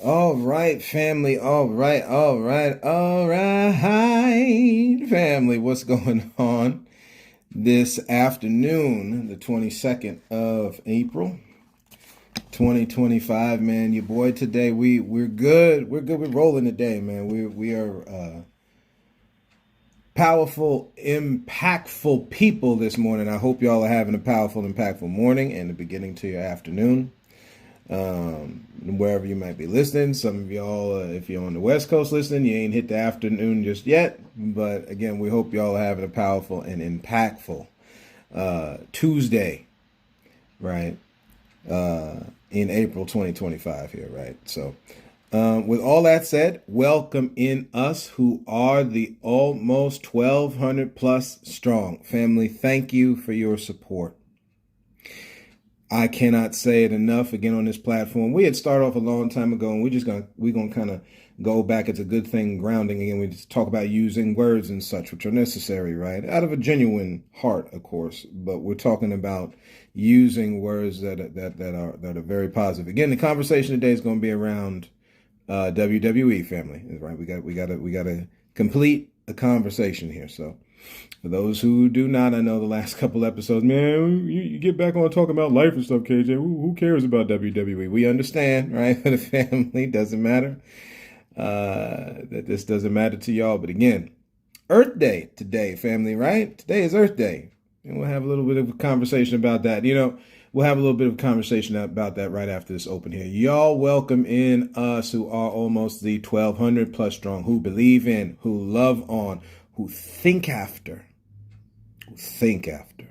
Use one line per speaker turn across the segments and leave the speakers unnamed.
All right, family. All right, family. What's going on this afternoon, the 22nd of April, 2025, man? Your boy today. We're good. We're good. We're rolling today, man. We are powerful, impactful people this morning. I hope y'all are having a powerful, impactful morning and the beginning to your afternoon. Wherever you might be listening. Some of y'all, if you're on the West Coast listening, you ain't hit the afternoon just yet. But again, we hope y'all are having a powerful and impactful Tuesday, right? In April 2025 here, right? So, with all that said, welcome in us who are the almost 1,200 plus strong family. Thank you for your support. I cannot say it enough again on this platform. We had started off a long time ago, and we're gonna kind of go back. It's a good thing grounding again. We just talk about using words and such, which are necessary, right? Out of a genuine heart, of course. But we're talking about using words that are very positive. Again, the conversation today is going to be around WWE family, right? We got to complete a conversation here. So. For those who do not, I know the last couple episodes, man, you get back on talking about life and stuff, KJ. Who cares about WWE? We understand, right? For the family, doesn't matter. That this doesn't matter to y'all. But again, Earth Day today, family, right? Today is Earth Day. And we'll have a little bit of a conversation about that. We'll have a little bit of a conversation about that right after this open here. Y'all welcome in us who are almost the 1,200 plus strong, who believe in, who love on, who think after, who seek after,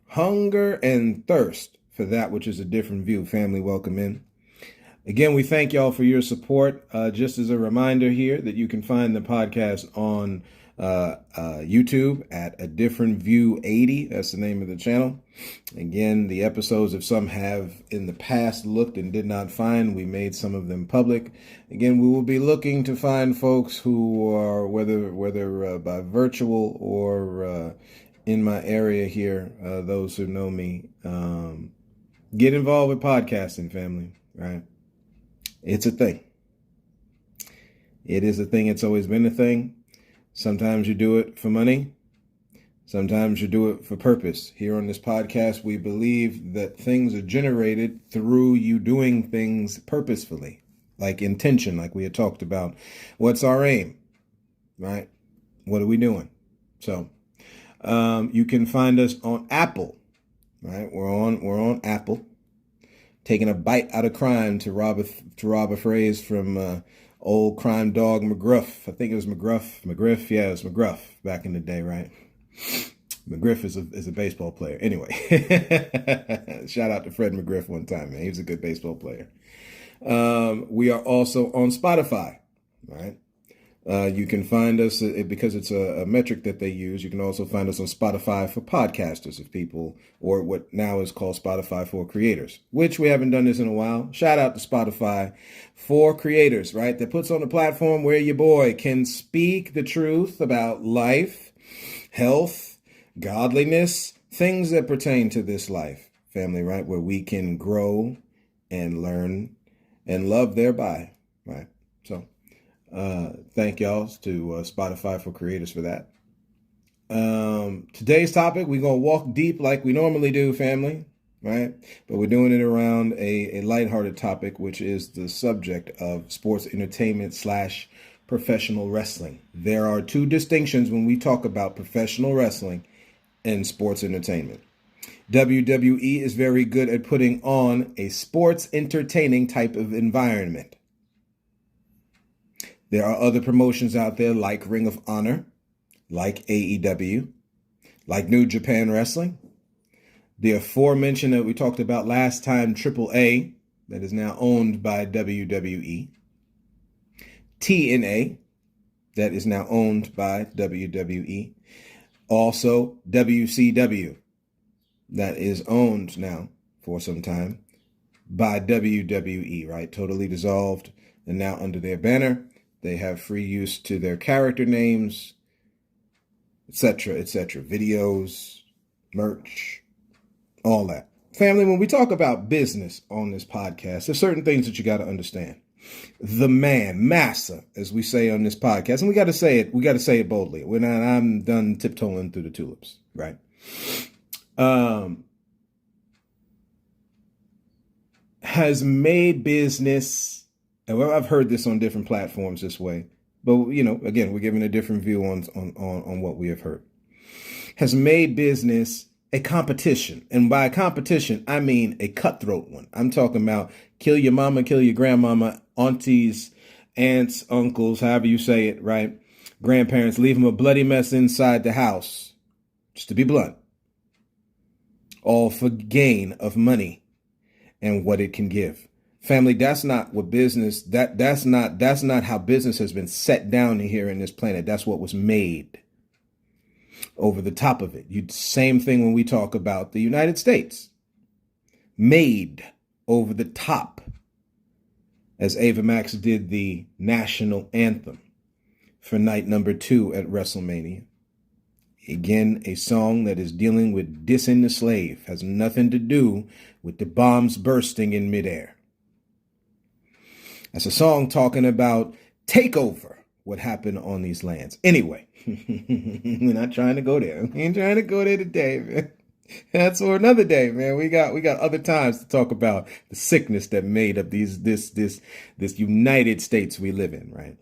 hunger and thirst for that which is a different view. Family, welcome in. Again, we thank y'all for your support. Just as a reminder here that you can find the podcast on YouTube at A Different View 80. That's the name of the channel. Again, the episodes, if some have in the past looked and did not find, we made some of them public. Again, we will be looking to find folks who are, whether by virtual or in my area here, those who know me, get involved with podcasting, family, right? It's a thing. It is a thing. It's always been a thing. Sometimes you do it for money. Sometimes you do it for purpose. Here on this podcast, we believe that things are generated through you doing things purposefully, like intention, like we had talked about. What's our aim, right? What are we doing? So you can find us on Apple, right? We're on Apple. Taking a bite out of crime, to rob a phrase from old crime dog McGruff. I think it was McGriff. Yeah, it was McGruff back in the day, right? McGriff is a baseball player. Anyway, shout out to Fred McGriff one time, man. He was a good baseball player. We are also on Spotify, right? You can find us, because it's a metric that they use. You can also find us on Spotify for podcasters of people, or what now is called Spotify for creators, which we haven't done this in a while. Shout out to Spotify for creators, right? That puts on a platform where your boy can speak the truth about life, health, godliness, things that pertain to this life, family, right? Where we can grow and learn and love thereby, right? So, thank y'all to Spotify for creators for that. Today's topic, we're going to walk deep like we normally do, family, right? But we're doing it around a lighthearted topic, which is the subject of sports entertainment / professional wrestling. There are two distinctions when we talk about professional wrestling and sports entertainment. WWE is very good at putting on a sports entertaining type of environment. There are other promotions out there like Ring of Honor, like AEW, like New Japan Wrestling. The aforementioned that we talked about last time, AAA, that is now owned by WWE. TNA, that is now owned by WWE. Also, WCW, that is owned now for some time by WWE, right? Totally dissolved and now under their banner. They have free use to their character names, etc., etc. Videos, merch, all that. family, when we talk about business on this podcast, there's certain things that you got to understand. The man, massa, as we say on this podcast, and we got to say it. We got to say it boldly. I'm done tiptoeing through the tulips, right? Has made business, and I've heard this on different platforms this way, but again, we're giving a different view on what we have heard. Has made business a competition, and by a competition, I mean a cutthroat one. I'm talking about kill your mama, kill your grandmama, aunties, aunts, uncles, however you say it, right? Grandparents, leave them a bloody mess inside the house, just to be blunt, all for gain of money and what it can give. Family, that's not what business, that's not how business has been set down here in this planet. That's what was made over the top of it. Same thing when we talk about the United States. Made over the top, as Ava Max did the national anthem for night number 2 at Wrestlemania. Again, a song that is dealing with dissing the slave, has nothing to do with the bombs bursting in midair. That's a song talking about takeover, what happened on these lands. Anyway, we're not trying to go there. We ain't trying to go there today, man. That's for another day, man. We got other times to talk about the sickness that made up this United States we live in, right?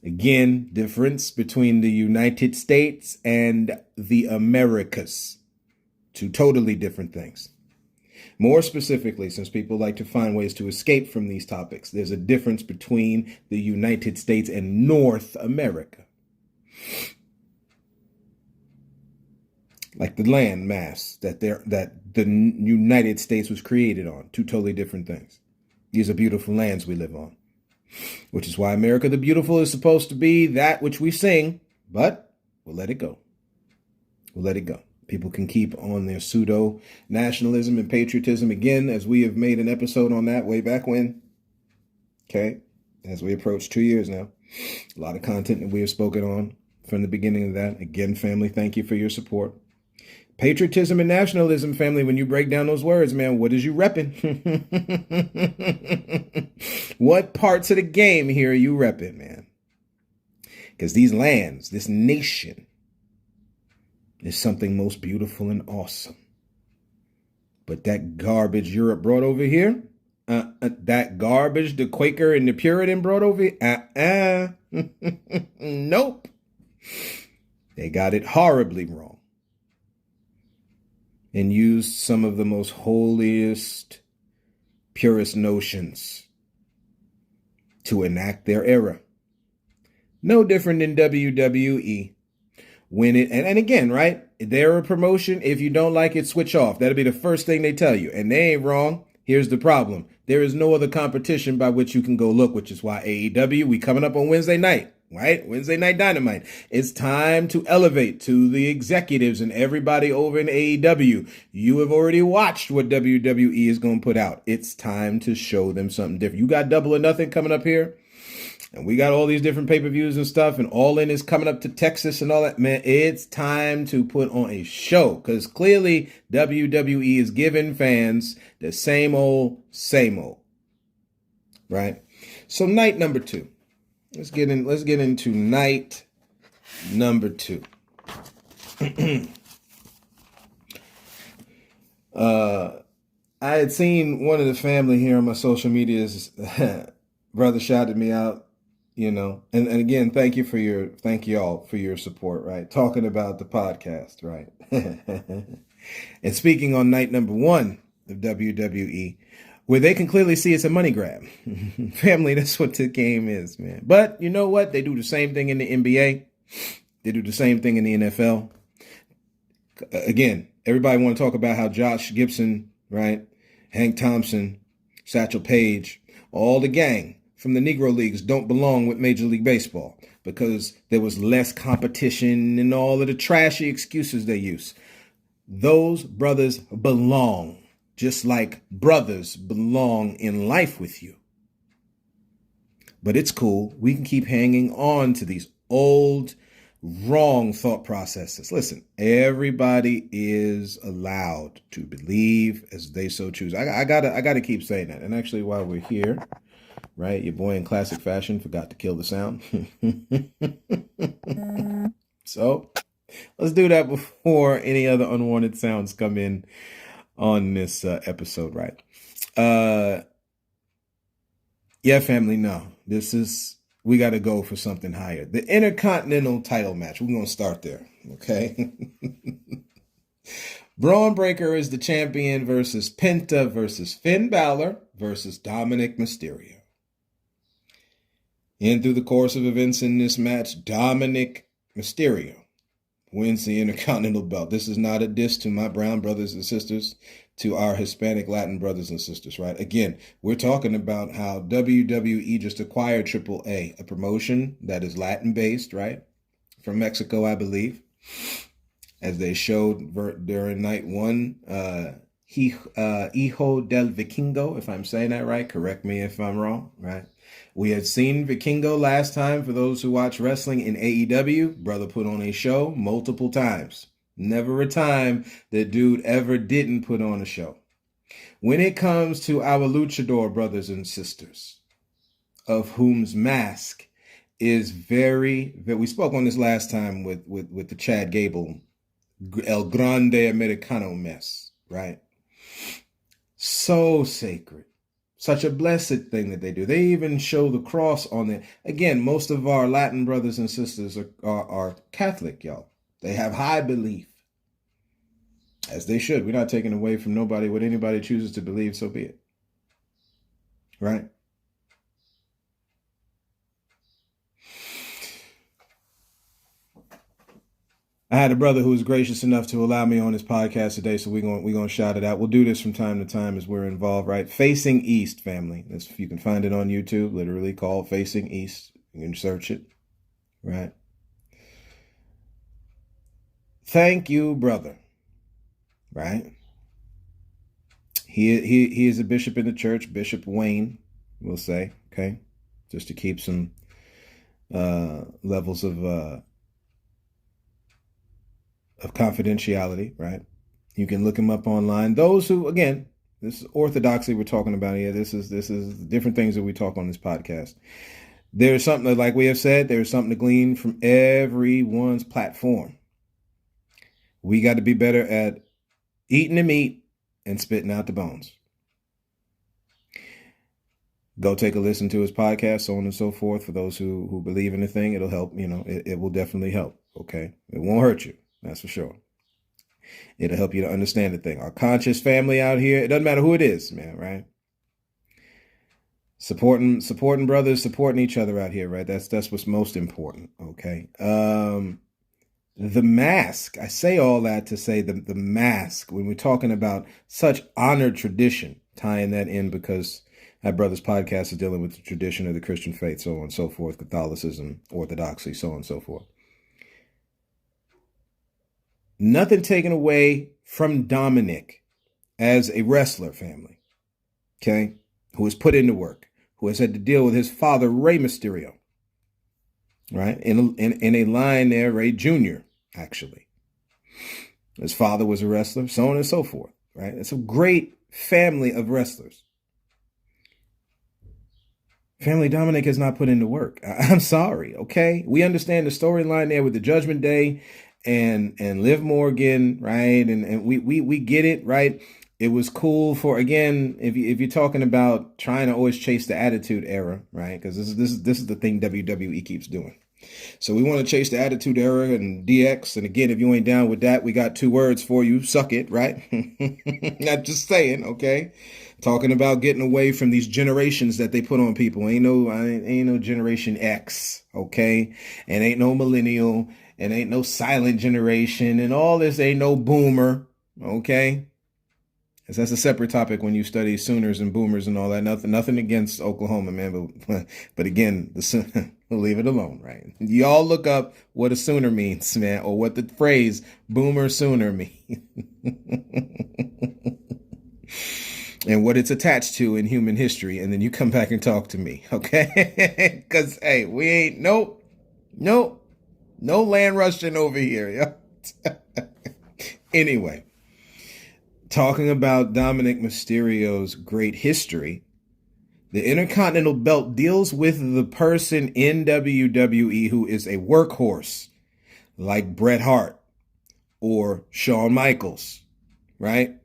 Again, difference between the United States and the Americas. Two totally different things. More specifically, since people like to find ways to escape from these topics, there's a difference between the United States and North America. Like the land mass that the United States was created on. Two totally different things. These are beautiful lands we live on. Which is why America the Beautiful is supposed to be that which we sing, but we'll let it go. We'll let it go. People can keep on their pseudo nationalism and patriotism again, as we have made an episode on that way back when. Okay, as we approach 2 years now. A lot of content that we have spoken on from the beginning of that. Again, family, thank you for your support. Patriotism and nationalism, family, when you break down those words, man, what is you repping? What parts of the game here are you repping, man? Because these lands, this nation, is something most beautiful and awesome. But that garbage Europe brought over here, that garbage the Quaker and the Puritan brought over here, nope. They got it horribly wrong. And used some of the most holiest, purest notions to enact their era. No different than WWE. When it, and again, right? They're a promotion. If you don't like it, switch off. That'll be the first thing they tell you. And they ain't wrong. Here's the problem. There is no other competition by which you can go look, which is why AEW, we coming up on Wednesday night. Right? Wednesday Night Dynamite. It's time to elevate to the executives and everybody over in AEW. You have already watched what WWE is going to put out. It's time to show them something different. You got Double or Nothing coming up here. And we got all these different pay-per-views and stuff. And All In is coming up to Texas and all that. Man, it's time to put on a show. Because clearly WWE is giving fans the same old. Right? So night number 2. Let's get into night number 2. I had seen one of the family here on my social medias. Brother shouted me out, and again, thank you all for your support, right? Talking about the podcast, right? And speaking on night number 1 of WWE, where they can clearly see it's a money grab. Family, that's what the game is, man. But you know what? They do the same thing in the NBA. They do the same thing in the NFL. Again, everybody want to talk about how Josh Gibson, right? Hank Thompson, Satchel Paige, all the gang from the Negro Leagues don't belong with Major League Baseball because there was less competition and all of the trashy excuses they use. Those brothers belong. Just like brothers belong in life with you. But it's cool. We can keep hanging on to these old wrong thought processes. Listen, everybody is allowed to believe as they so choose. I gotta keep saying that. And actually, while we're here, right, your boy in classic fashion forgot to kill the sound. So let's do that before any other unwanted sounds come in on this episode, right? Yeah, family, no. We got to go for something higher. The Intercontinental title match. We're going to start there, okay? Braun Breaker is the champion versus Penta versus Finn Balor versus Dominic Mysterio. And through the course of events in this match, Dominic Mysterio wins the Intercontinental belt. This is not a diss to my brown brothers and sisters, to our Hispanic Latin brothers and sisters, right? Again, we're talking about how WWE just acquired AAA, a promotion that is Latin-based, right? From Mexico, I believe. As they showed during night one, Hijo del Vikingo, if I'm saying that right. Correct me if I'm wrong, right? We had seen Vikingo last time. For those who watch wrestling in AEW, brother put on a show multiple times. Never a time that dude ever didn't put on a show. When it comes to our luchador brothers and sisters, of whom's mask is we spoke on this last time with the Chad Gable, El Grande Americano mess, right? So sacred. Such a blessed thing that they do. They even show the cross on it. Again, most of our Latin brothers and sisters are Catholic, y'all. They have high belief. As they should. We're not taking away from nobody what anybody chooses to believe, so be it. Right? I had a brother who was gracious enough to allow me on his podcast today, so we're gonna shout it out. We'll do this from time to time as we're involved, right? Facing East, family. You can find it on YouTube, literally called Facing East. You can search it, right? Thank you, brother. Right? He is a bishop in the church, Bishop Wayne, we'll say, okay? Just to keep some levels of confidentiality, right? You can look him up online. Those who, again, this is orthodoxy we're talking about here. This is different things that we talk on this podcast. There's something, like we have said, there's something to glean from everyone's platform. We got to be better at eating the meat and spitting out the bones. Go take a listen to his podcast, so on and so forth. For those who believe in the thing, it'll help. It will definitely help. Okay, it won't hurt you. That's for sure. It'll help you to understand the thing. Our conscious family out here, it doesn't matter who it is, man, right? Supporting brothers, supporting each other out here, right? That's what's most important. Okay. The mask, I say all that to say the mask, when we're talking about such honored tradition, tying that in because our brother's podcast is dealing with the tradition of the Christian faith, so on and so forth, Catholicism, Orthodoxy, so on and so forth. Nothing taken away from Dominic as a wrestler, family, okay, who has put into work, who has had to deal with his father, Rey Mysterio, right? In a line there, Rey Jr., actually. His father was a wrestler, so on and so forth, right? It's a great family of wrestlers. Family Dominic has not put into work. I'm sorry, okay? We understand the storyline there with the Judgment Day and Liv Morgan, right? And we get it, right? It was cool for, again, if you're talking about trying to always chase the Attitude Era, right? Because this is the thing WWE keeps doing. So we want to chase the Attitude Era and DX. And again, if you ain't down with that, we got 2 words for you. Suck it, right? Not just saying, okay? Talking about getting away from these generations that they put on people. Ain't no Generation X, okay? And ain't no millennial, and ain't no silent generation, and all this ain't no boomer, okay? That's a separate topic when you study Sooners and boomers and all that. Nothing against Oklahoma, man, but again, we'll leave it alone, right? Y'all look up what a Sooner means, man, or what the phrase boomer Sooner means. And what it's attached to in human history, and then you come back and talk to me, okay? Because, hey, we ain't, nope, No land rushing over here. Yeah. Anyway, talking about Dominic Mysterio's great history, the Intercontinental Belt deals with the person in WWE who is a workhorse, like Bret Hart or Shawn Michaels, right?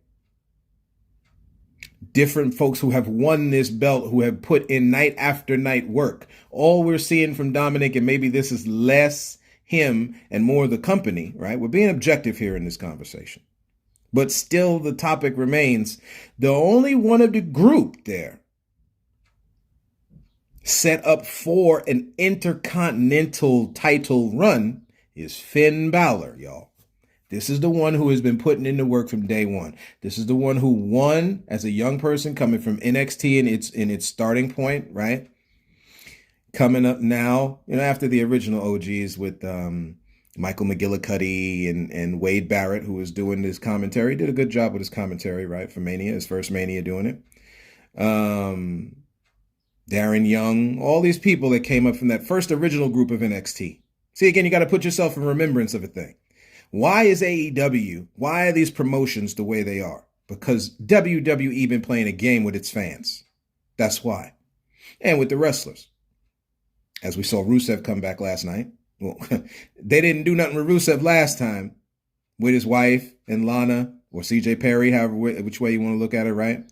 Different folks who have won this belt, who have put in night after night work. All we're seeing from Dominic, and maybe this is less him and more the company, right? We're being objective here in this conversation. But still, the topic remains, the only one of the group there set up for an intercontinental title run is Finn Balor, y'all. This is the one who has been putting in the work from day one. This is the one who won as a young person coming from NXT in its starting point, right? Coming up now, after the original OGs with Michael McGillicuddy and Wade Barrett, who was doing this commentary, did a good job with his commentary, right? For Mania, his first Mania doing it. Darren Young, all these people that came up from that first original group of NXT. See, again, you got to put yourself in remembrance of a thing. Why is AEW, why are these promotions the way they are? Because WWE been playing a game with its fans. That's why. And with the wrestlers. As we saw Rusev come back last night. Well, they didn't do nothing with Rusev last time with his wife and Lana or CJ Perry, however, which way you want to look at it, right?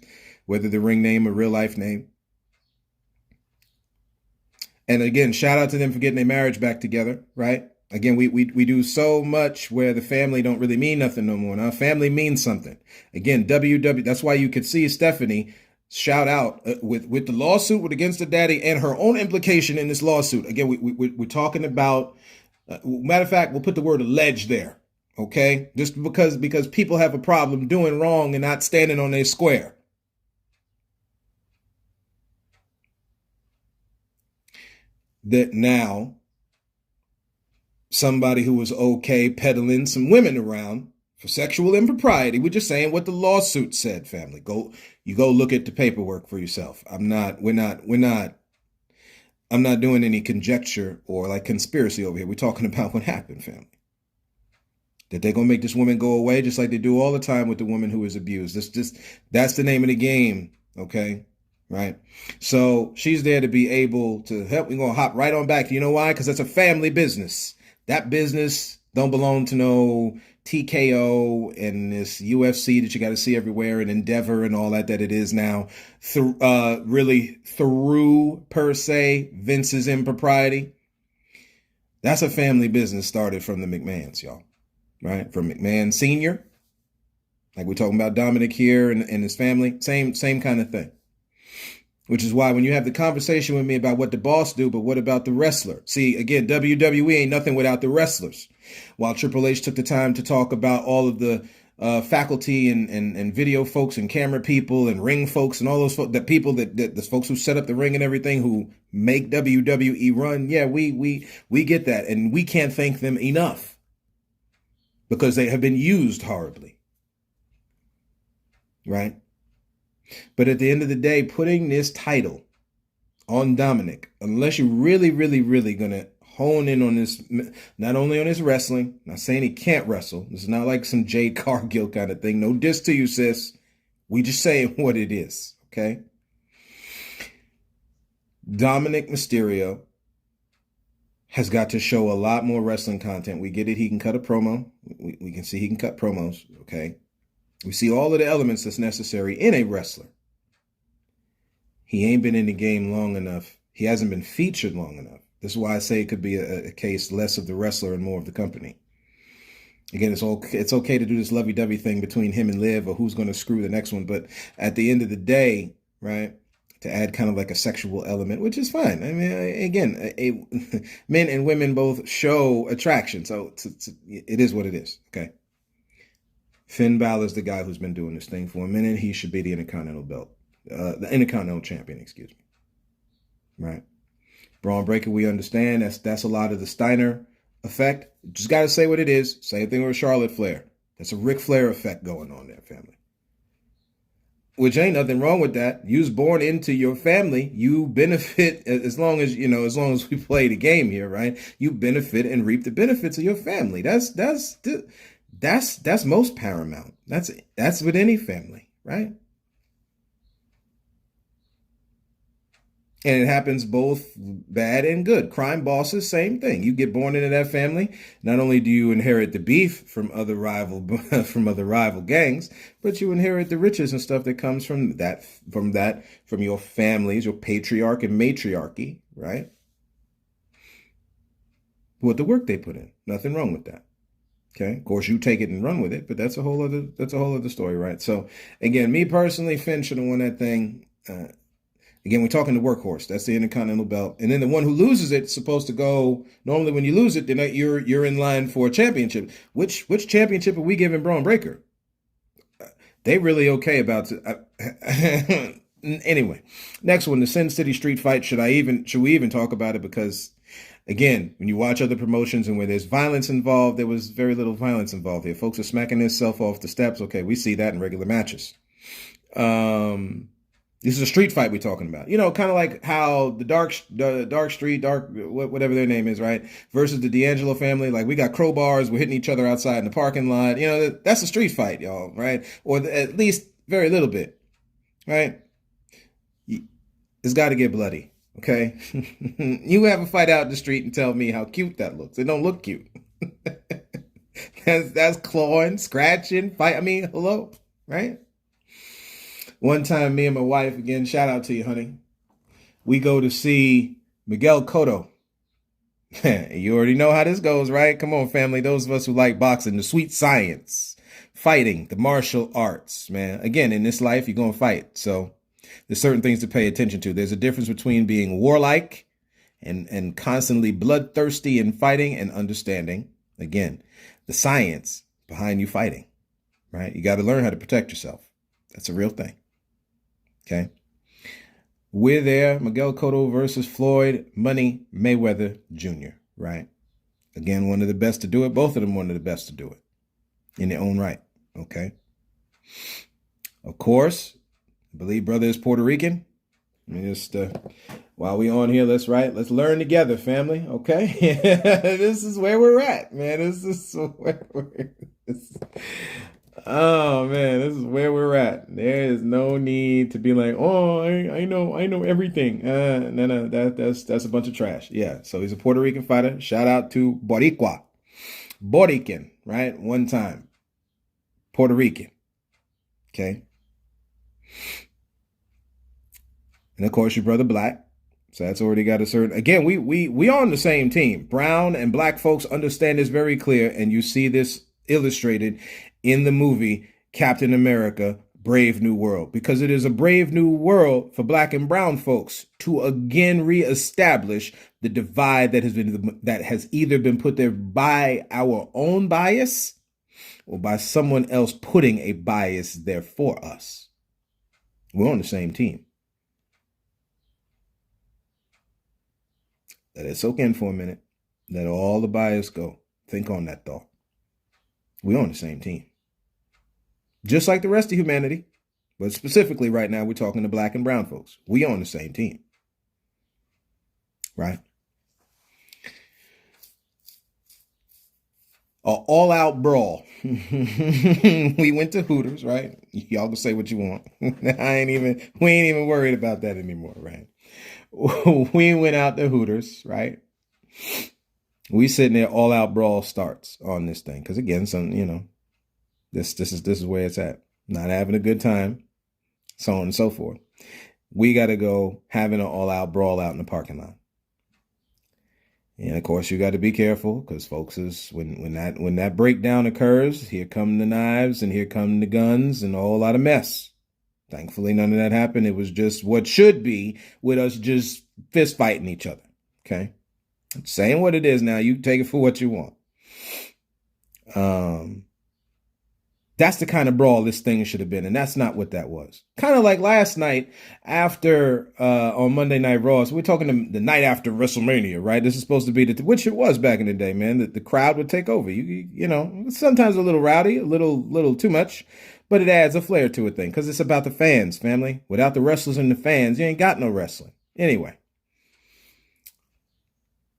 Whether the ring name or real life name. And again, shout out to them for getting their marriage back together, right? Again, we do so much where the family don't really mean nothing no more. Now, family means something. Again, that's why you could see Stephanie shout out with the lawsuit against the daddy and her own implication in this lawsuit. Again, we're talking about, matter of fact, we'll put the word alleged there, okay? Just because people have a problem doing wrong and not standing on their square. That now somebody who was okay peddling some women around for sexual impropriety. We're just saying what the lawsuit said, family. Go look at the paperwork for yourself. I'm not doing any conjecture or like conspiracy over here. We're talking about what happened, family. That they're going to make this woman go away just like they do all the time with the woman who is abused. That's the name of the game, okay? Right? So she's there to be able to help. We're going to hop right on back. You know why? Because that's a family business. That business don't belong to no TKO and this UFC that you got to see everywhere and Endeavor and all that it is now. Really through, per se, Vince's impropriety. That's a family business started from the McMahons, y'all. Right? From McMahon Sr. Like we're talking about Dominic here and his family. Same kind of thing. Which is why when you have the conversation with me about what the boss do, but what about the wrestler? See, again, WWE ain't nothing without the wrestlers. While Triple H took the time to talk about all of the faculty and video folks and camera people and ring folks and all those folks, the folks who set up the ring and everything who make WWE run. Yeah, we get that. And we can't thank them enough because they have been used horribly. Right? But at the end of the day, putting this title on Dominic, unless you're really, really, really going to hone in on this, not only on his wrestling, not saying he can't wrestle. This is not like some Jade Cargill kind of thing. No diss to you, sis. We just saying what it is, okay? Dominic Mysterio has got to show a lot more wrestling content. We get it. He can cut a promo. We can see he can cut promos, okay? We see all of the elements that's necessary in a wrestler. He ain't been in the game long enough. He hasn't been featured long enough. This is why I say it could be a case less of the wrestler and more of the company. Again, it's okay to do this lovey-dovey thing between him and Liv or who's going to screw the next one. But at the end of the day, right, to add kind of like a sexual element, which is fine. I mean, again, men and women both show attraction. So it is what it is, okay? Finn Balor's the guy who's been doing this thing for a minute. He should be the Intercontinental belt. The Intercontinental champion, excuse me. Right? Braun Breaker, we understand. That's a lot of the Steiner effect. Just got to say what it is. Same thing with Charlotte Flair. That's a Ric Flair effect going on there, family. which ain't nothing wrong with that. You was born into your family. You benefit as long as as long as we play the game here, right? You benefit and reap the benefits of your family. That's most paramount. That's with any family, right? And it happens both bad and good. Crime bosses, same thing. You get born into that family. Not only do you inherit the beef from other rival from other rival gangs, but you inherit the riches and stuff that comes from your families, your patriarch and matriarchy, right? With the work they put in. Nothing wrong with that. Okay. Of course, you take it and run with it, but that's a whole other story, right? So again, me personally, Finn should have won that thing. Again, we're talking the workhorse. That's the Intercontinental Belt. And then the one who loses it is supposed to go. Normally, when you lose it, then you're in line for a championship. Which championship are we giving Braun Breaker? They really okay about it. Anyway, next one, the Sin City Street Fight. Should we even talk about it? Because again, when you watch other promotions and where there's violence involved, there was very little violence involved here. Folks are smacking themselves off the steps. Okay, we see that in regular matches. This is a street fight we're talking about. Kind of like how the Dark Street, whatever their name is, right? Versus the D'Angelo family. Like, we got crowbars, we're hitting each other outside in the parking lot. That's a street fight, y'all, right? Or at least very little bit, right? It's got to get bloody, okay? You have a fight out in the street and tell me how cute that looks. It don't look cute. That's clawing, scratching, fight. I mean, hello, right? One time, me and my wife, again, shout out to you, honey. We go to see Miguel Cotto. You already know how this goes, right? Come on, family. Those of us who like boxing, the sweet science, fighting, the martial arts, man. Again, in this life, you're going to fight. So there's certain things to pay attention to. There's a difference between being warlike and constantly bloodthirsty in fighting and understanding, again, the science behind you fighting, right? You got to learn how to protect yourself. That's a real thing. Okay. We're there. Miguel Cotto versus Floyd Money Mayweather Jr., right? Again, one of the best to do it. Both of them one of the best to do it in their own right. Okay. Of course, I believe brother is Puerto Rican. I mean, just while we on here, let's learn together, family. Okay. This is where we're at, man. This is where Oh man, this is where we're at. There is no need to be like, oh, I know everything. No, that's a bunch of trash. Yeah. So he's a Puerto Rican fighter. Shout out to Borican, right? One time, Puerto Rican. Okay. And of course, your brother Black. So that's already got a certain. Again, we on the same team. Brown and Black folks understand this very clear, and you see this illustrated in the movie Captain America, Brave New World, because it is a brave new world for Black and brown folks to again reestablish the divide that has either been put there by our own bias or by someone else putting a bias there for us. We're on the same team. Let it soak in for a minute. Let all the bias go. Think on that thought. We're on the same team. Just like the rest of humanity. But specifically right now, we're talking to Black and brown folks. We on the same team. Right? All out brawl. We went to Hooters, right? Y'all can say what you want. We ain't even worried about that anymore, right? We went out to Hooters, right? We sitting there, all out brawl starts on this thing. Because again, this is where it's at. Not having a good time, so on and so forth. We got to go having an all out brawl out in the parking lot. And of course, you got to be careful because folks is when that breakdown occurs, here come the knives and here come the guns and a whole lot of mess. Thankfully, none of that happened. It was just what should be with us just fist fighting each other. Okay. I'm saying what it is now. You take it for what you want. That's the kind of brawl this thing should have been, and that's not what that was. Kind of like last night after on Monday Night Raw. So we're talking the night after WrestleMania, right? This is supposed to be which it was back in the day, man. The crowd would take over. You know, sometimes a little rowdy, a little too much, But it adds a flair to it thing because it's about the fans, family. Without the wrestlers and the fans, you ain't got no wrestling. Anyway,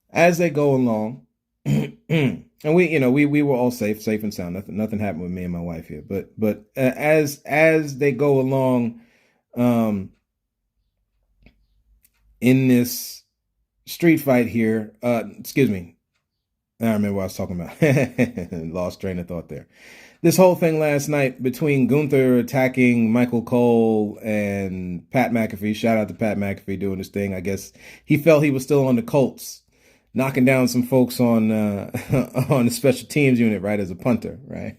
as they go along, and we were all safe and sound. Nothing happened with me and my wife here. But as they go along, in this street fight here, excuse me, I remember what I was talking about. Lost train of thought there. This whole thing last night between Gunther attacking Michael Cole and Pat McAfee. Shout out to Pat McAfee doing this thing. I guess he felt he was still on the Colts, knocking down some folks on on the special teams unit, right, as a punter, right?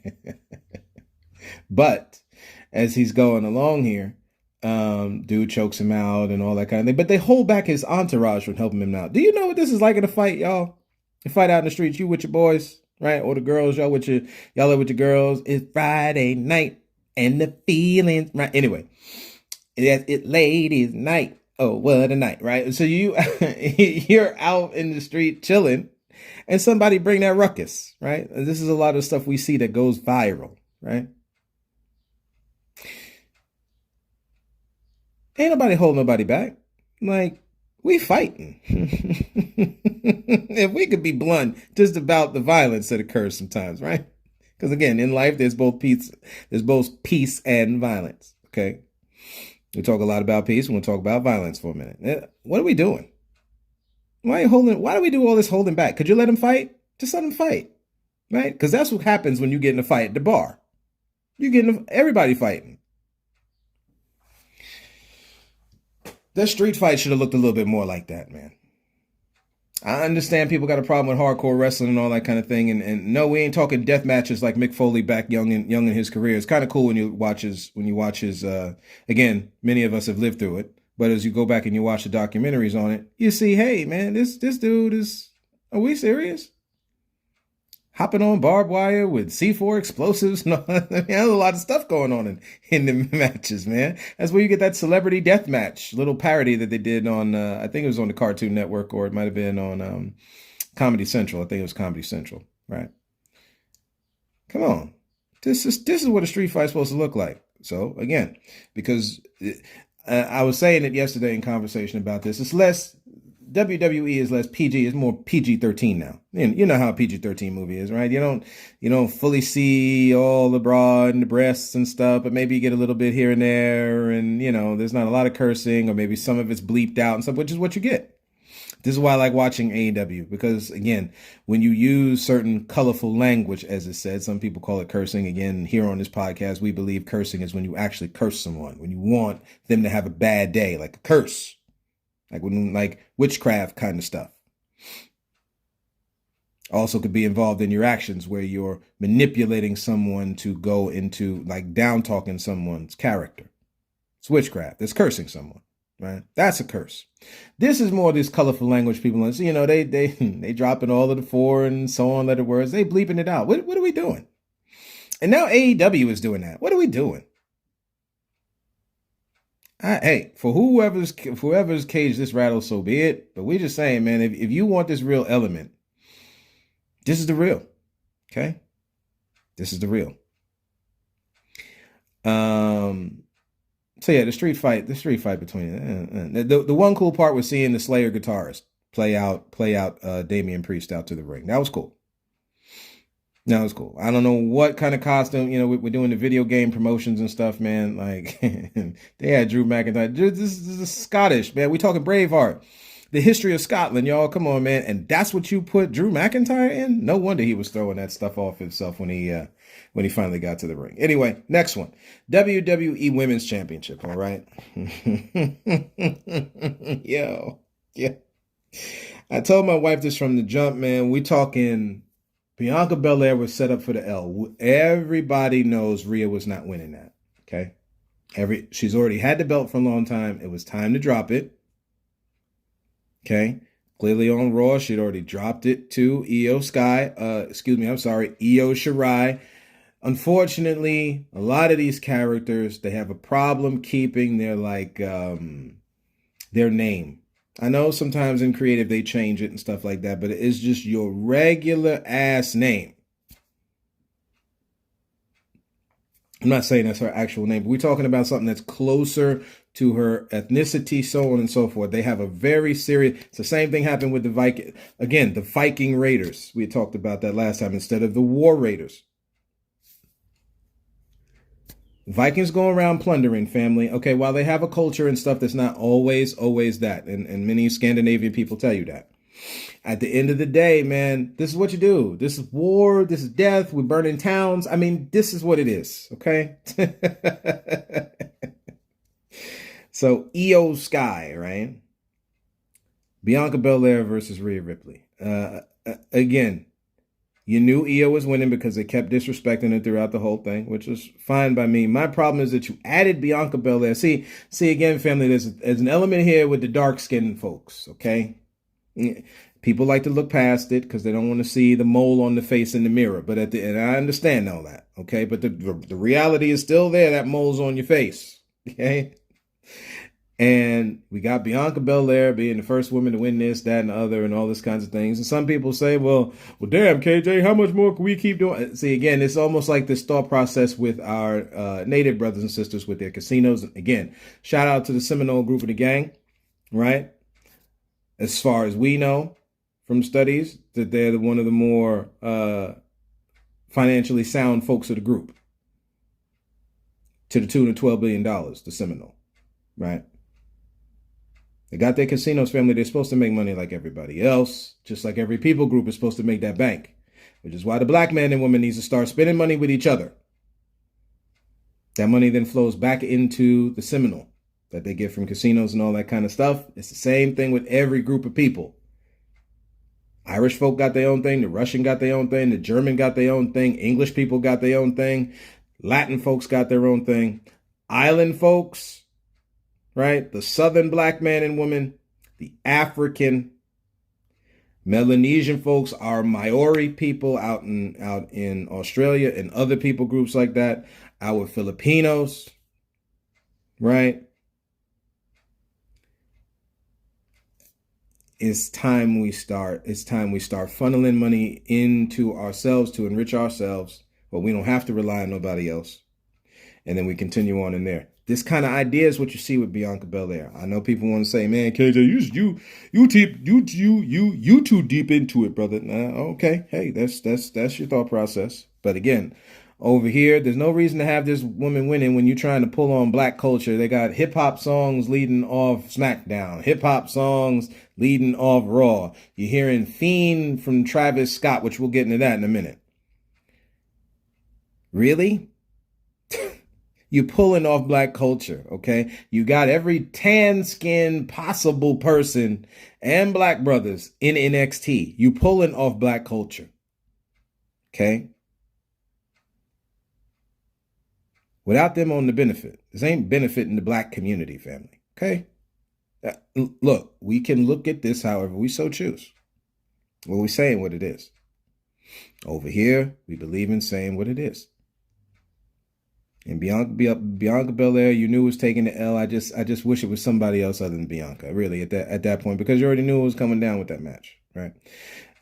But as he's going along here, dude chokes him out and all that kind of thing. But they hold back his entourage from helping him out. Do you know what this is like in a fight, y'all? You fight out in the streets, you with your boys, right? Or the girls, y'all are with your girls. It's Friday night and the feelings, right? Anyway, it's ladies' night. Oh, what a night, right? So you're out in the street chilling, and somebody bring that ruckus, right? And this is a lot of stuff we see that goes viral, right? Ain't nobody holding nobody back. Like, we fighting. If we could be blunt just about the violence that occurs sometimes, right? Because again, in life, there's both peace and violence. Okay. We talk a lot about peace. We're going to talk about violence for a minute. What are we doing? Why do we do all this holding back? Could you let him fight? Just let him fight. Right? Because that's what happens when you get in a fight at the bar. Everybody fighting. That street fight should have looked a little bit more like that, man. I understand people got a problem with hardcore wrestling and all that kind of thing. And no, we ain't talking death matches like Mick Foley back young in his career. It's kind of cool when you watch his, again, many of us have lived through it. But as you go back and you watch the documentaries on it, you see, hey, man, this dude are we serious? Hopping on barbed wire with C4 explosives. No, there's a lot of stuff going on in the matches, man. That's where you get that celebrity death match, little parody that they did on, I think it was on the Cartoon Network, or it might have been on Comedy Central. I think it was Comedy Central, right? Come on. This is what a street fight is supposed to look like. So, again, because I was saying it yesterday in conversation about this, it's less... WWE is less PG. It's more PG-13 now. You know how a PG-13 movie is, right? You don't fully see all the bra and the breasts and stuff, but maybe you get a little bit here and there, and there's not a lot of cursing, or maybe some of it's bleeped out and stuff, which is what you get. This is why I like watching AEW, because again, when you use certain colorful language, as it said, some people call it cursing. Again, here on this podcast, we believe cursing is when you actually curse someone, when you want them to have a bad day, like a curse. Like witchcraft kind of stuff. Also could be involved in your actions where you're manipulating someone to go into like down talking someone's character. It's witchcraft. It's cursing someone, right? That's a curse. This is more this colorful language people, they dropping all of the 4 and so on letter words. They bleeping it out. What are we doing? And now AEW is doing that. What are we doing? Hey, for whoever's cage this rattles, so be it. But we're just saying, man, if you want this real element, this is the real. Okay? This is the real. So yeah, the street fight between the one cool part was seeing the Slayer guitarist play out Damian Priest out to the ring. That was cool. That was cool. I don't know what kind of costume, we're doing the video game promotions and stuff, man. Like, they had Drew McIntyre. This is Scottish, man. We talking Braveheart. The history of Scotland, y'all. Come on, man. And that's what you put Drew McIntyre in? No wonder he was throwing that stuff off himself when he finally got to the ring. Anyway, next one. WWE Women's Championship, all right? Yo. Yeah. I told my wife this from the jump, man. We talking... Bianca Belair was set up for the L. Everybody knows Rhea was not winning that. Okay. She's already had the belt for a long time. It was time to drop it. Okay. Clearly on Raw, she'd already dropped it to Io Shirai. Unfortunately, a lot of these characters, they have a problem keeping their name. I know sometimes in creative they change it and stuff like that, but it's just your regular ass name. I'm not saying that's her actual name, but we're talking about something that's closer to her ethnicity, so on and so forth. They have a very serious, it's the same thing happened with the Viking. Again, the Viking Raiders. We talked about that last time instead of the War Raiders. Vikings go around plundering, family. Okay, while they have a culture and stuff that's not always that. And many Scandinavian people tell you that. At the end of the day, man, this is what you do. This is war. This is death. We're burning towns. I mean, this is what it is. Okay. So Io Sky, right? Bianca Belair versus Rhea Ripley. Again, you knew Io was winning because they kept disrespecting her throughout the whole thing, which was fine by me. My problem is that you added Bianca Belair. See again, family, there's an element here with the dark-skinned folks, okay? People like to look past it because they don't want to see the mole on the face in the mirror. But and I understand all that, okay? But the reality is still there. That mole's on your face, okay? And we got Bianca Belair being the first woman to win this, that, and the other, and all this kinds of things. And some people say, well, damn, KJ, how much more can we keep doing? See, again, it's almost like this thought process with our native brothers and sisters with their casinos. Again, shout out to the Seminole group of the gang, right? As far as we know from studies, that they're one of the more financially sound folks of the group, to the tune of $12 billion, the Seminole, right? They got their casinos, family. They're supposed to make money like everybody else, just like every people group is supposed to make that bank, which is why the black man and woman needs to start spending money with each other. That money then flows back into the Seminole that they get from casinos and all that kind of stuff. It's the same thing with every group of people. Irish folk got their own thing. The Russian got their own thing. The German got their own thing. English people got their own thing. Latin folks got their own thing. Island folks, right? The Southern black man and woman, the African, Melanesian folks, our Maori people out in Australia and other people groups like that, our Filipinos, right? It's time we start funneling money into ourselves to enrich ourselves, but we don't have to rely on nobody else. And then we continue on in there. This kind of idea is what you see with Bianca Belair. I know people want to say, "Man, KJ, you too deep into it, brother." Okay, hey, that's your thought process. But again, over here, there's no reason to have this woman winning when you're trying to pull on black culture. They got hip hop songs leading off SmackDown, hip hop songs leading off Raw. You're hearing Fiend from Travis Scott, which we'll get into that in a minute. Really? You pulling off black culture, okay? You got every tan-skinned possible person and black brothers in NXT. You pulling off black culture, okay? Without them on the benefit. This ain't benefiting the black community, family, okay? Look, we can look at this however we so choose. Well, we're saying what it is. Over here, we believe in saying what it is. And Bianca Belair, you knew was taking the L. I just wish it was somebody else other than Bianca, really, at that point, because you already knew it was coming down with that match, right?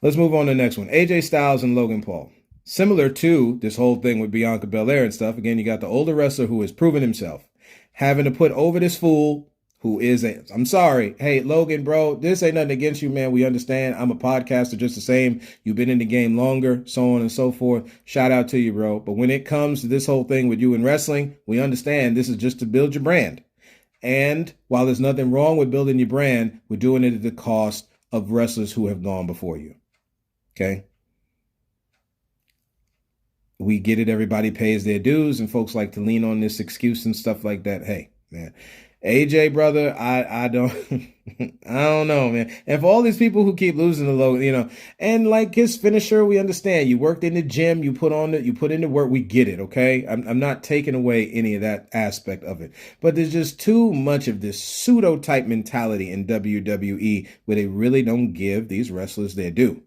Let's move on to the next one. AJ Styles and Logan Paul. Similar to this whole thing with Bianca Belair and stuff, again, you got the older wrestler who has proven himself, having to put over this fool who is I'm sorry. Hey, Logan, bro, this ain't nothing against you, man. We understand. I'm a podcaster just the same. You've been in the game longer, so on and so forth. Shout out to you, bro. But when it comes to this whole thing with you in wrestling, we understand this is just to build your brand. And while there's nothing wrong with building your brand, we're doing it at the cost of wrestlers who have gone before you. Okay? We get it. Everybody pays their dues, and folks like to lean on this excuse and stuff like that. Hey, man. AJ, brother, I don't I don't know, man. And for all these people who keep losing the Logan, and like his finisher, we understand. You worked in the gym, you put in the work, we get it, okay? I'm not taking away any of that aspect of it. But there's just too much of this pseudo type mentality in WWE where they really don't give these wrestlers their due.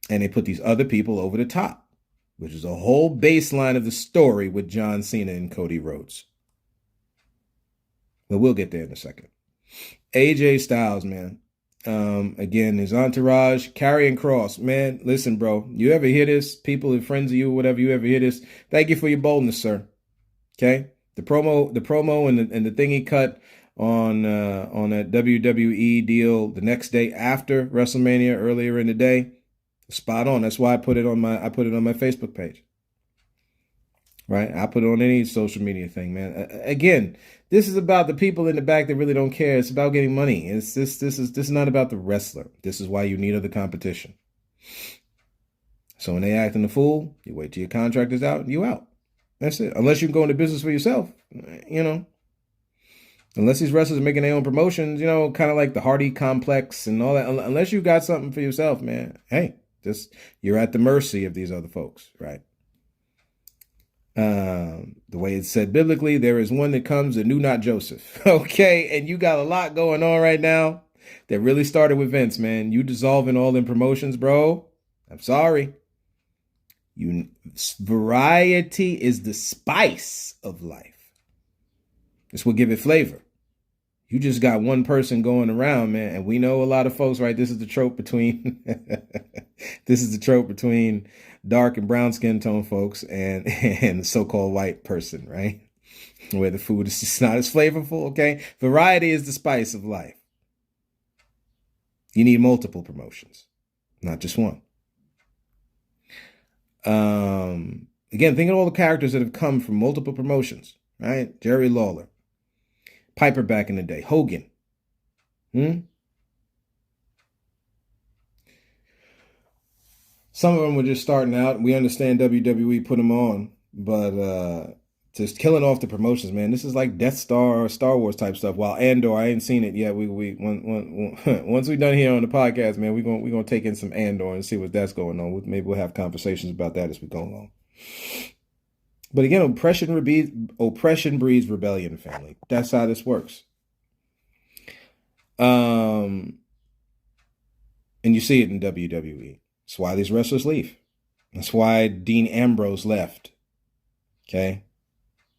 And they put these other people over the top, which is a whole baseline of the story with John Cena and Cody Rhodes. But we'll get there in a second. AJ Styles, man. Again, his entourage, Karrion Kross. Man, listen, bro. You ever hear this? People and friends of you, whatever, you ever hear this? Thank you for your boldness, sir. Okay, the promo, and the thing he cut on that WWE deal the next day after WrestleMania earlier in the day, spot on. That's why I put it on my Facebook page. Right, I put it on any social media thing, man. Again, this is about the people in the back that really don't care. It's about getting money. This is not about the wrestler. This is why you need other competition. So when they acting the fool, you wait till your contract is out, you out. That's it. Unless you can go into business for yourself, you know. Unless these wrestlers are making their own promotions, you know, kind of like the Hardy Complex and all that. Unless you got something for yourself, man. Hey, just you're at the mercy of these other folks, right? The way it's said biblically, there is one that comes that knew not Joseph. Okay, and you got a lot going on right now that really started with Vince, man. You dissolving all them promotions, bro. I'm sorry. Variety is the spice of life. This will give it flavor. You just got one person going around, man, and we know a lot of folks, right? This is the trope between dark and brown skin tone folks and the so-called white person, right? Where the food is just not as flavorful, okay? Variety is the spice of life. You need multiple promotions, not just one. Again, think of all the characters that have come from multiple promotions, right? Jerry Lawler, Piper back in the day, Hogan. Some of them were just starting out. We understand WWE put them on, but just killing off the promotions, man. This is like Death Star or Star Wars type stuff. While Andor, I ain't seen it yet. Once we're done here on the podcast, man, we're gonna take in some Andor and see what that's going on. Maybe we'll have conversations about that as we go along. But again, oppression breeds rebellion, family. That's how this works. And you see it in WWE. That's why these wrestlers leave. That's why Dean Ambrose left. Okay.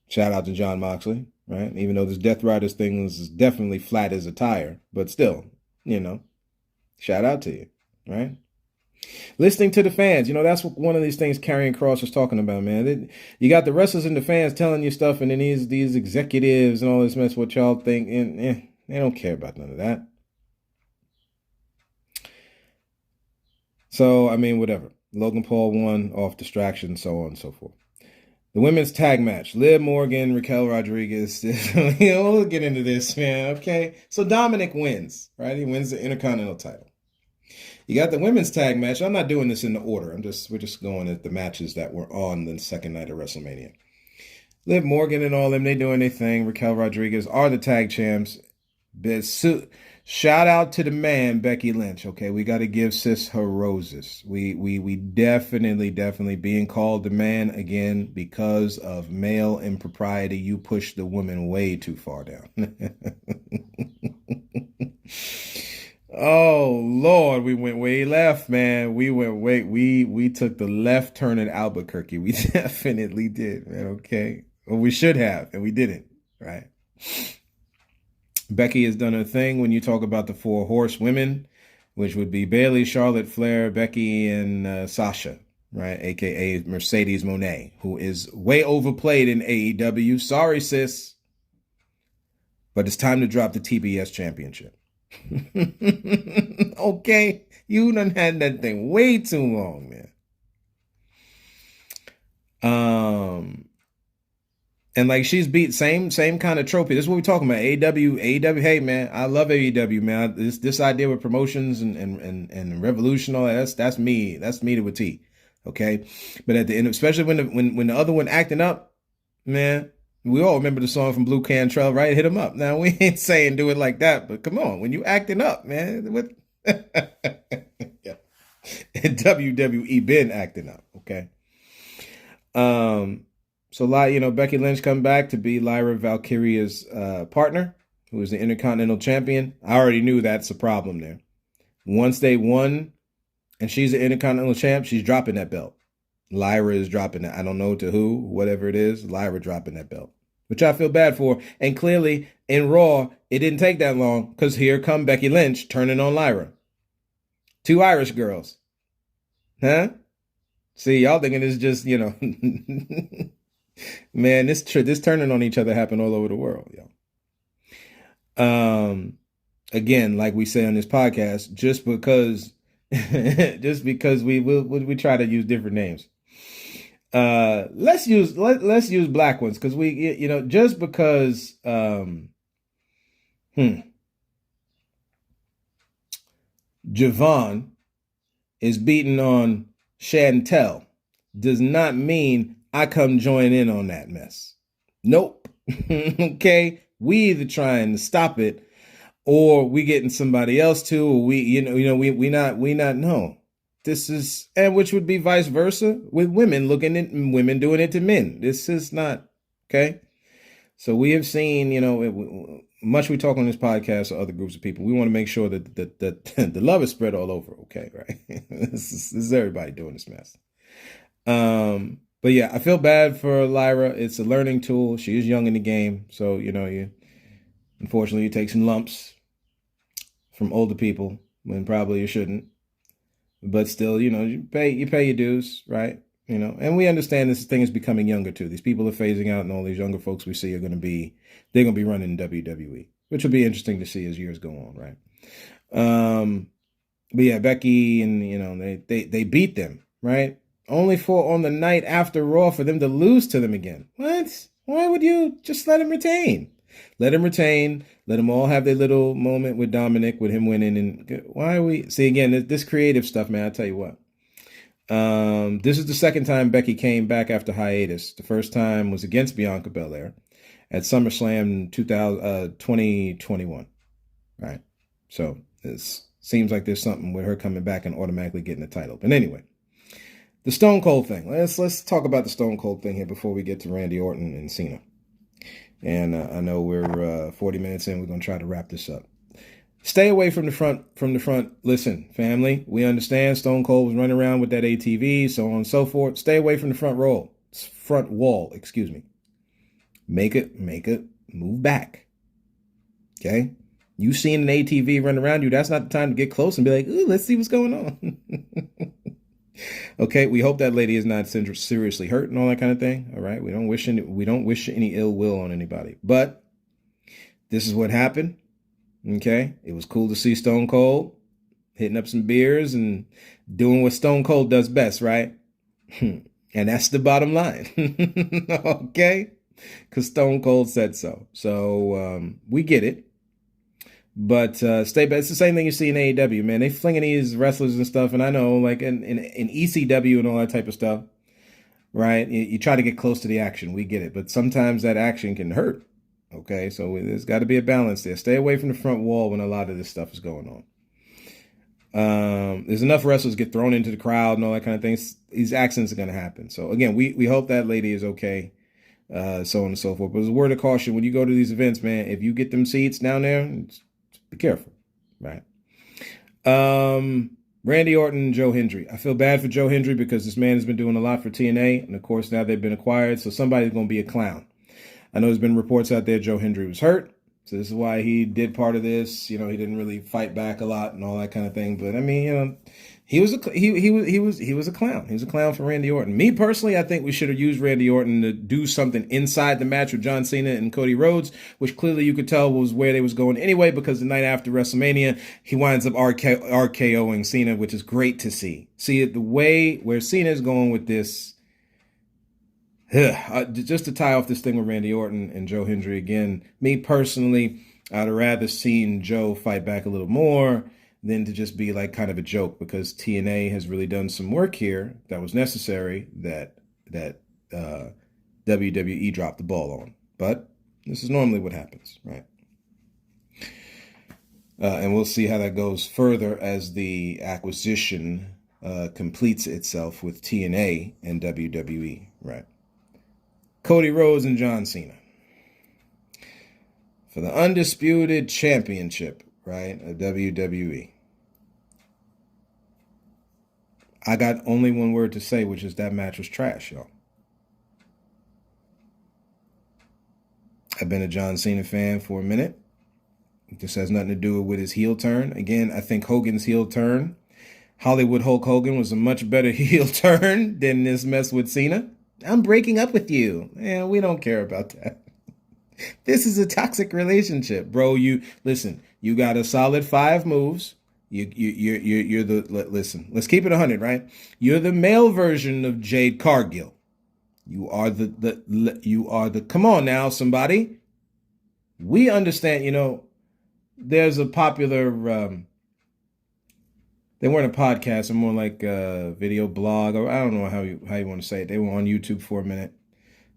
Shout out to John Moxley, right? Even though this Death Riders thing is definitely flat as a tire, but still, you know, shout out to you, right? Listening to the fans, you know, that's what one of these things Karrion Kross was talking about, man. You got the wrestlers and the fans telling you stuff, and then these executives and all this mess, what y'all think, and they don't care about none of that. So, I mean, whatever. Logan Paul won off distraction, so on and so forth. The women's tag match, Liv Morgan, Raquel Rodriguez. We'll get into this, man. Okay. So Dominic wins, right? He wins the Intercontinental title. You got the women's tag match. I'm not doing this in the order. We're just going at the matches that were on the second night of WrestleMania. Liv Morgan and all them, they doing their thing. Raquel Rodriguez are the tag champs. Shout out to the man, Becky Lynch. Okay, we got to give sis her roses. We definitely being called the man again because of male impropriety. You pushed the woman way too far down. Oh Lord, we went way left, man. We took the left turn in Albuquerque. We definitely did, man. Okay, well, we should have, and we didn't, right? Becky has done her thing when you talk about the four horsewomen, which would be Bayley, Charlotte Flair, Becky, and Sasha, right? AKA Mercedes Moné, who is way overplayed in AEW. Sorry, sis. But it's time to drop the TBS championship. Okay? You done had that thing way too long, man. And like she's beat same kind of trophy. This is what we're talking about. AEW. Hey man, I love AEW, man. This idea with promotions and revolution, all that's me. That's me to a T. Okay, but at the end, especially when the other one acting up, man. We all remember the song from Blue Cantrell, right? Hit 'em up. Now we ain't saying do it like that, but come on, when you acting up, man. What? Yeah. WWE been acting up, okay. So, Becky Lynch come back to be Lyra Valkyria's partner, who is the Intercontinental Champion. I already knew that's a problem there. Once they won, and she's the Intercontinental Champ, she's dropping that belt. Lyra is dropping it. I don't know to who, whatever it is. Lyra dropping that belt, which I feel bad for. And clearly, in Raw, it didn't take that long because here come Becky Lynch turning on Lyra. Two Irish girls. Huh? See, y'all thinking it's just, Man, this turning on each other happened all over the world, yo. Again, like we say on this podcast, just because we try to use different names. Let's use black ones because just because Javon is beating on Chantel does not mean I come join in on that mess. Nope. Okay, we either trying to stop it or we getting somebody else to, or we not no. This is, and which would be vice versa with women looking at women doing it to men. This is not okay. So we have seen, much we talk on this podcast or other groups of people. We want to make sure that the love is spread all over. Okay, right? This is everybody doing this mess. But yeah, I feel bad for Lyra. It's a learning tool. She is young in the game, so unfortunately you take some lumps from older people when probably you shouldn't. But still, you pay your dues, right? And we understand this thing is becoming younger too. These people are phasing out, and all these younger folks we see they're going to be running WWE, which will be interesting to see as years go on, right? But yeah, Becky and they beat them, right? Only for on the night after Raw for them to lose to them again. What? Why would you just let him retain? Let him retain. Let them all have their little moment with Dominic, with him winning. And why are we see again this creative stuff, man? I tell you what. This is the second time Becky came back after hiatus. The first time was against Bianca Belair at SummerSlam 2021. Right. So it seems like there's something with her coming back and automatically getting the title. But anyway, the Stone Cold thing. Let's talk about the Stone Cold thing here before we get to Randy Orton and Cena. And I know we're 40 minutes in. We're going to try to wrap this up. Stay away from the front. Listen, family, we understand Stone Cold was running around with that ATV, so on and so forth. Stay away from the front wall, excuse me. Make it move back. Okay? You seen an ATV run around you, that's not the time to get close and be like, ooh, let's see what's going on. Okay, we hope that lady is not seriously hurt and all that kind of thing. All right, we don't wish any ill will on anybody. But this is what happened. Okay, it was cool to see Stone Cold hitting up some beers and doing what Stone Cold does best, right? And that's the bottom line. Okay, because Stone Cold said so. So we get it. But stay back. It's the same thing you see in AEW, man. They flinging these wrestlers and stuff, and I know, like in ECW and all that type of stuff, right? You try to get close to the action. We get it, but sometimes that action can hurt. Okay, so there's got to be a balance there. Stay away from the front wall when a lot of this stuff is going on. There's enough wrestlers get thrown into the crowd and all that kind of things. These accidents are going to happen. So again, we hope that lady is okay. So on and so forth. But as a word of caution, when you go to these events, man, if you get them seats down there, be careful, right? Randy Orton and Joe Hendry. I feel bad for Joe Hendry because this man has been doing a lot for TNA, and of course now they've been acquired, so somebody's going to be a clown. I know there's been reports out there Joe Hendry was hurt, so this is why he did part of this. He didn't really fight back a lot and all that kind of thing. But I mean, he was a clown. He was a clown for Randy Orton. Me personally, I think we should have used Randy Orton to do something inside the match with John Cena and Cody Rhodes, which clearly you could tell was where they was going anyway, because the night after WrestleMania, he winds up RKOing Cena, which is great to see. See it the way where Cena is going with this. Just to tie off this thing with Randy Orton and Joe Hendry again, me personally, I'd have rather seen Joe fight back a little more than to just be like kind of a joke, because TNA has really done some work here that was necessary that WWE dropped the ball on. But this is normally what happens, right? And we'll see how that goes further as the acquisition completes itself with TNA and WWE, right? Cody Rhodes and John Cena for the undisputed championship, right, of WWE. I got only one word to say, which is that match was trash, y'all. I've been a John Cena fan for a minute. This has nothing to do with his heel turn. Again, I think Hogan's heel turn, Hollywood Hulk Hogan, was a much better heel turn than this mess with Cena. I'm breaking up with you. And we don't care about that. This is a toxic relationship, bro. You listen. You got a solid 5 moves. You're the listen. Let's keep it 100, right? You're the male version of Jade Cargill. You are the. Come on now, somebody. We understand. There's a popular. They weren't a podcast, or more like a video blog, or I don't know how you want to say it. They were on YouTube for a minute.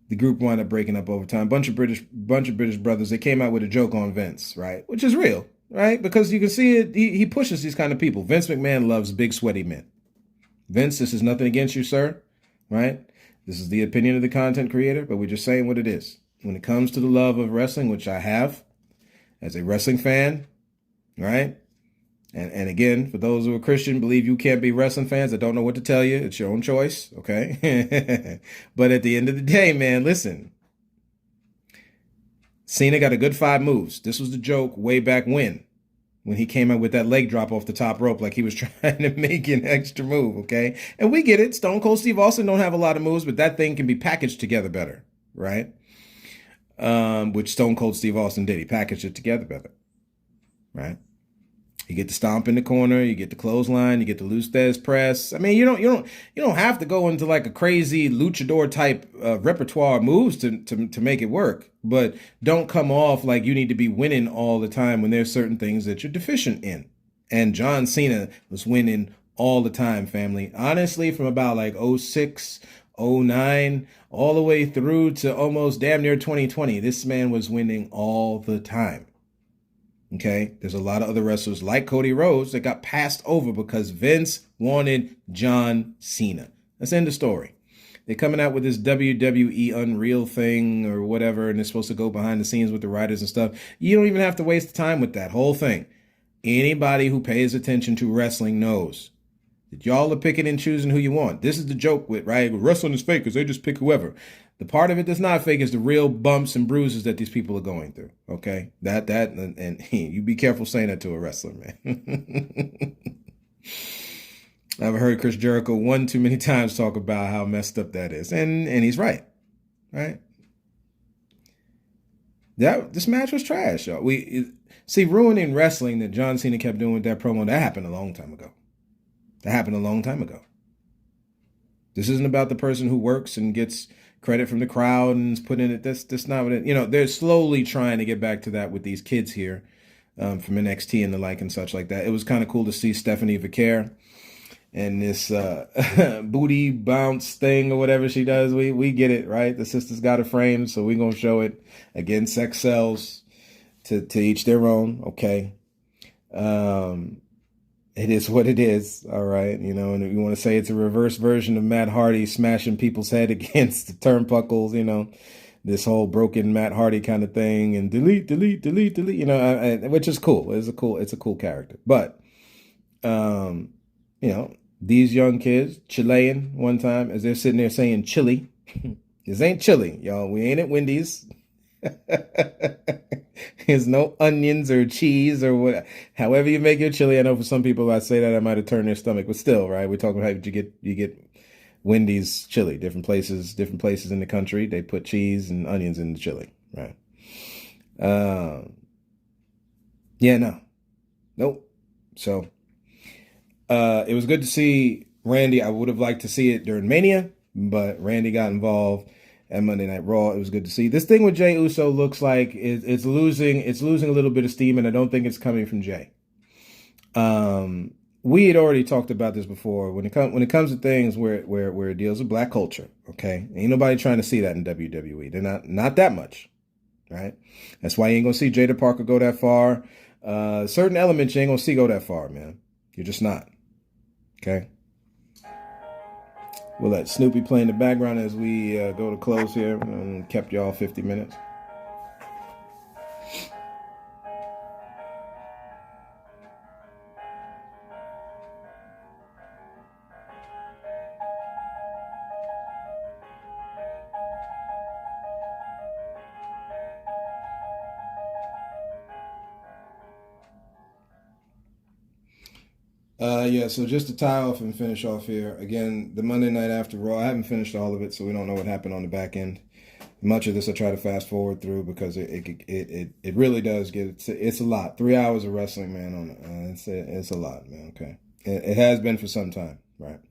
The group wound up breaking up over time. Bunch of British brothers. They came out with a joke on Vince, right? Which is real, right? Because you can see it. He pushes these kind of people. Vince McMahon loves big sweaty men. Vince, this is nothing against you, sir, right? This is the opinion of the content creator, but we're just saying what it is. When it comes to the love of wrestling, which I have as a wrestling fan, right? And again, for those who are Christian, believe you can't be wrestling fans, I don't know what to tell you. It's your own choice, okay? But at the end of the day, man, listen. Cena got a good 5 moves. This was the joke way back when he came out with that leg drop off the top rope like he was trying to make an extra move, okay? And we get it. Stone Cold Steve Austin don't have a lot of moves, but that thing can be packaged together better, right? Which Stone Cold Steve Austin did. He packaged it together better, right? You get the stomp in the corner, you get the clothesline, you get the loose Thez press. I mean, you don't have to go into like a crazy luchador type repertoire of moves to make it work. But don't come off like you need to be winning all the time when there's certain things that you're deficient in. And John Cena was winning all the time, family. Honestly, from about like 06, 09, all the way through to almost damn near 2020, this man was winning all the time. Okay, there's a lot of other wrestlers like Cody Rhodes that got passed over because Vince wanted John Cena. That's the end of the story. They're coming out with this WWE Unreal thing or whatever, and they're supposed to go behind the scenes with the writers and stuff. You don't even have to waste time with that whole thing. Anybody who pays attention to wrestling knows that y'all are picking and choosing who you want. This is the joke with, right? Wrestling is fake because they just pick whoever. The part of it that's not fake is the real bumps and bruises that these people are going through. Okay, and you be careful saying that to a wrestler, man. I've heard Chris Jericho one too many times talk about how messed up that is, and he's right, right? This match was trash, y'all. See, ruining wrestling that John Cena kept doing with that promo, that happened a long time ago. This isn't about the person who works and gets credit from the crowd and is put in it. That's not what it, they're slowly trying to get back to that with these kids here from NXT and the like and such like that. It was kind of cool to see Stephanie Vicaire and this booty bounce thing or whatever she does. We get it, right? The sister's got a frame, so we're going to show it. Again, sex sells, to each their own, okay? It is what it is, all right? And if you want to say it's a reverse version of Matt Hardy smashing people's head against the turnbuckles, this whole broken Matt Hardy kind of thing, and delete, which is cool. It's a cool character. But, these young kids, Chilean one time, as they're sitting there saying chili, this ain't chili, y'all. We ain't at Wendy's. There's no onions or cheese or what. However you make your chili. I know for some people, I say that I might have turned their stomach, but still, right? We're talking about how you get Wendy's chili. Different places in the country, they put cheese and onions in the chili, right? Nope. So, it was good to see Randy. I would have liked to see it during Mania, but Randy got involved at Monday Night Raw. It was good to see. This thing with Jey Uso looks like it's losing a little bit of steam, and I don't think it's coming from Jey. We had already talked about this before. When it comes to things where it deals with black culture, okay, ain't nobody trying to see that in WWE. They're not that much, right? That's why you ain't gonna see Jada Parker go that far. Certain elements you ain't gonna see go that far, man. You're just not. Okay. We'll let Snoopy play in the background as we go to close here. Kept y'all 50 minutes. Yeah, so just to tie off and finish off here, again, the Monday night after Raw, I haven't finished all of it, so we don't know what happened on the back end. Much of this I try to fast forward through because it really does it's a lot. 3 hours of wrestling, man. On it's a lot, man. Okay, it has been for some time, right?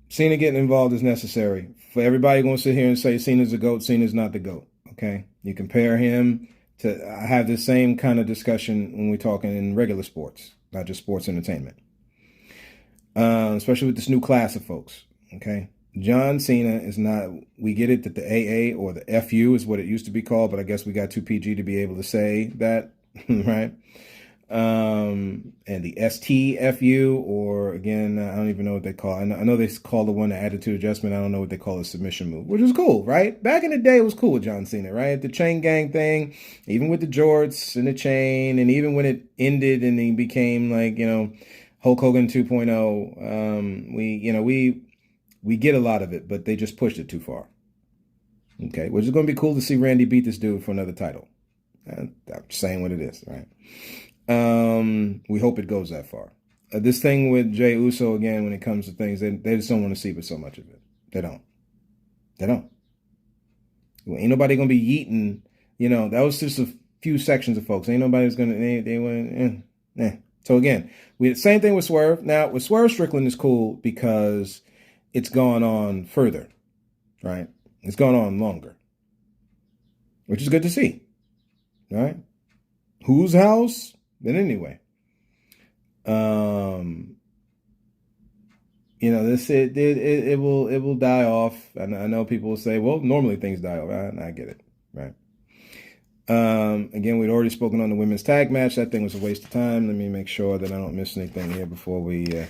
Cena getting involved is necessary. For everybody going to sit here and say Cena's the GOAT, Cena's not the GOAT. Okay, you compare him to. I have the same kind of discussion when we're talking in regular sports, not just sports entertainment. Especially with this new class of folks. Okay. John Cena is not, we get it that the AA or the FU is what it used to be called, but I guess we got too PG to be able to say that, right? And the STFU, or again, I don't even know what they call it. I know they call the one the attitude adjustment. I don't know what they call a submission move, which was cool, right? Back in the day, it was cool with John Cena, right? The chain gang thing, even with the jorts and the chain, and even when it ended and he became like, Hulk Hogan 2.0, we get a lot of it, but they just pushed it too far. Okay, which is going to be cool to see Randy beat this dude for another title. I'm saying what it is, right? We hope it goes that far. This thing with Jey Uso, again, when it comes to things, they just don't want to see but so much of it. They don't. Well, ain't nobody going to be yeeting, that was just a few sections of folks. Ain't nobody's going to, they went, So again, same thing with Swerve. Now, with Swerve, Strickland is cool because it's gone on further, right? It's gone on longer, which is good to see, right? Whose house? But anyway, it will die off. And I know people will say, well, normally things die off. I get it, right? Again, we'd already spoken on the women's tag match. That thing was a waste of time. Let me make sure that I don't miss anything here before we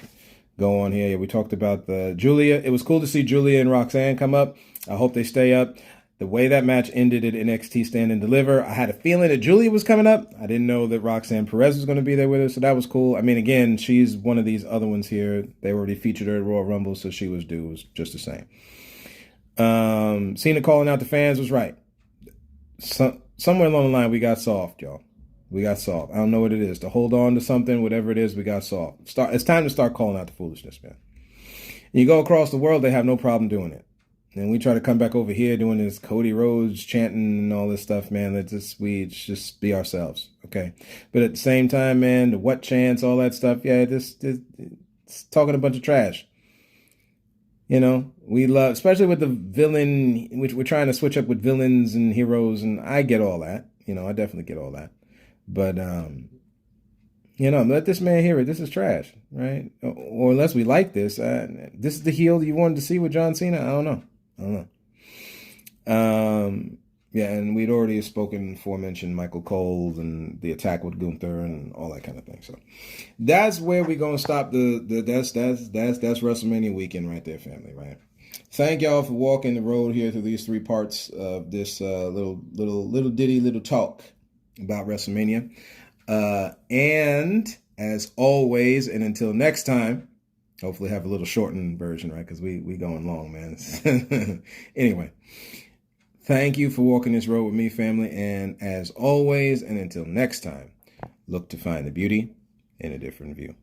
go on here. Yeah, we talked about the Julia. It was cool to see Julia and Roxanne come up. I hope they stay up. The way that match ended at NXT Stand and Deliver, I had a feeling that Julia was coming up. I didn't know that Roxanne Perez was going to be there with her, so that was cool. I mean, again, she's one of these other ones here. They already featured her at Royal Rumble, so she was due. It was just the same. Cena calling out the fans was right. Somewhere along the line, we got soft, y'all. We got soft. I don't know what it is. To hold on to something, whatever it is, we got soft. It's time to start calling out the foolishness, man. And you go across the world, they have no problem doing it. And we try to come back over here doing this Cody Rhodes chanting and all this stuff, man. We just be ourselves, okay? But at the same time, man, the what chants, all that stuff, yeah, it's talking a bunch of trash. We love, especially with the villain, which we're trying to switch up with villains and heroes, and I get all that. I definitely get all that. But, let this man hear it. This is trash, right? Or unless we like this. This is the heel you wanted to see with John Cena? I don't know. Yeah, and we'd already spoken, aforementioned Michael Cole and the attack with Gunther and all that kind of thing. So that's where we're gonna stop that's WrestleMania weekend right there, family, right? Thank y'all for walking the road here through these 3 parts of this little talk about WrestleMania. And as always, and until next time, hopefully have a little shortened version, right? Because we going long, man. Anyway, thank you for walking this road with me, family. And as always, and until next time, look to find the beauty in a different view.